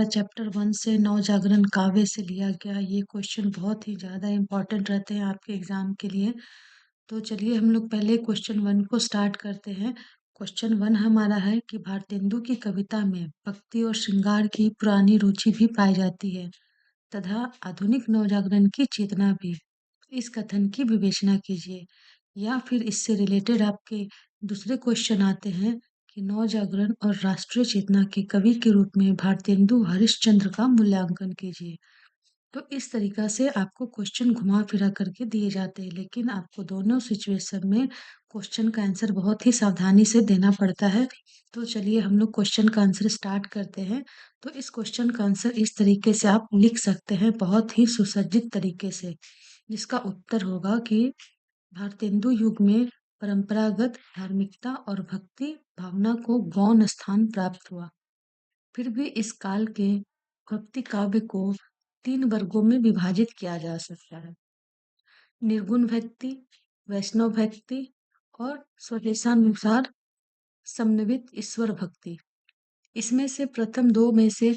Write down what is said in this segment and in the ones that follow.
Chapter 1 से नव जागरण काव्य से लिया गया ये क्वेश्चन बहुत ही ज़्यादा इम्पोर्टेंट रहते हैं आपके एग्जाम के लिए। तो चलिए हम लोग पहले क्वेश्चन 1 को स्टार्ट करते हैं। क्वेश्चन 1 हमारा है कि भारतेंदु की कविता में भक्ति और श्रृंगार की पुरानी रुचि भी पाई जाती है तथा आधुनिक नवजागरण की चेतना भी। इस कथन की विवेचना कीजिए। या फिर इससे रिलेटेड आपके दूसरे क्वेश्चन आते हैं कि नवजागरण और राष्ट्रीय चेतना के कवि के रूप में भारतेंदु हरिश्चंद्र का मूल्यांकन कीजिए। तो इस तरीका से आपको क्वेश्चन घुमा फिरा करके दिए जाते हैं, लेकिन आपको दोनों सिचुएशन में क्वेश्चन का आंसर बहुत ही सावधानी से देना पड़ता है। तो चलिए हम लोग क्वेश्चन का आंसर स्टार्ट करते हैं। तो इस क्वेश्चन का आंसर इस तरीके से आप लिख सकते हैं, बहुत ही सुसज्जित तरीके से, जिसका उत्तर होगा कि भारतेंदु युग में परंपरागत धार्मिकता और भक्ति भावना को गौण स्थान प्राप्त हुआ। फिर भी इस काल के भक्ति काव्य को 3 वर्गों में विभाजित किया जा सकता है: निर्गुण भक्ति, वैष्णव भक्ति और स्वदेशानुसार समन्वित ईश्वर भक्ति। इसमें से प्रथम 2 में से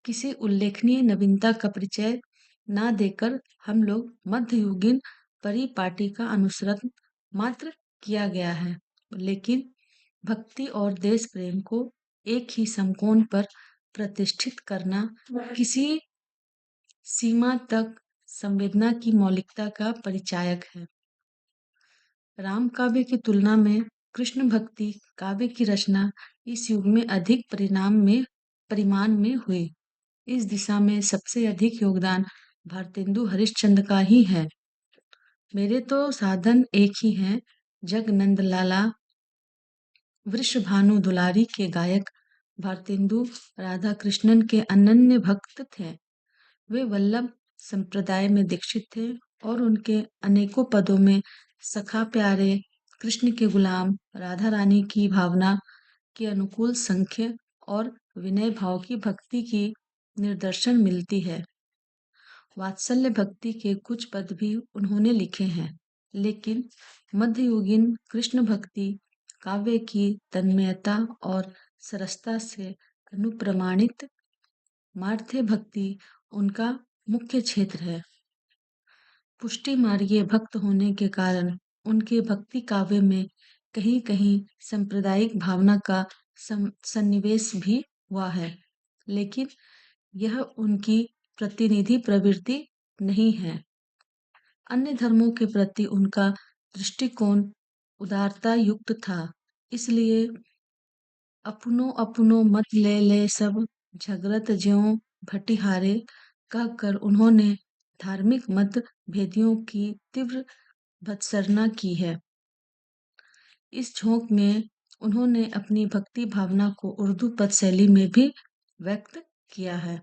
किसी उल्लेखनीय नवीनता का परिचय ना देकर हम लोग मध्ययुगीन परिपाटी का अनुसरण मात्र किया गया है, लेकिन भक्ति और देश प्रेम को एक ही समकोण पर प्रतिष्ठित करना किसी सीमा तक संवेदना की मौलिकता का परिचायक है। राम काव्य की तुलना में कृष्ण भक्ति काव्य की रचना इस युग में अधिक परिमाण में हुई। इस दिशा में सबसे अधिक योगदान भारतेंदु हरिश्चंद्र का ही है। मेरे तो साधन एक ही हैं, जग नंद लाला वृषभानु दुलारी के गायक भारतेंदु राधा कृष्णन के अनन्य भक्त थे। वे वल्लभ संप्रदाय में दीक्षित थे और उनके अनेकों पदों में सखा प्यारे, कृष्ण के गुलाम, राधा रानी की भावना के अनुकूल संख्य और विनय भाव की भक्ति की निदर्शन मिलती है। वात्सल्य भक्ति के कुछ पद भी उन्होंने लिखे हैं, लेकिन मध्ययुगीन कृष्ण भक्ति काव्य की तन्मयता और सरसता से अनुप्रमाणित मार्थे भक्ति उनका मुख्य क्षेत्र है। पुष्टि मार्गीय भक्त होने के कारण उनके भक्ति काव्य में कहीं कहीं सांप्रदायिक भावना का सन्निवेश भी हुआ है, लेकिन यह उनकी प्रतिनिधि प्रवृत्ति नहीं है। अन्य धर्मों के प्रति उनका दृष्टिकोण उदारता युक्त था, इसलिए अपनो अपनो मत ले ले सब झगड़त ज्यों भटिहारे कहकर उन्होंने धार्मिक मत भेदियों की तीव्र भत्सना की है। इस झोंक में उन्होंने अपनी भक्ति भावना को उर्दू पद शैली में भी व्यक्त किया है।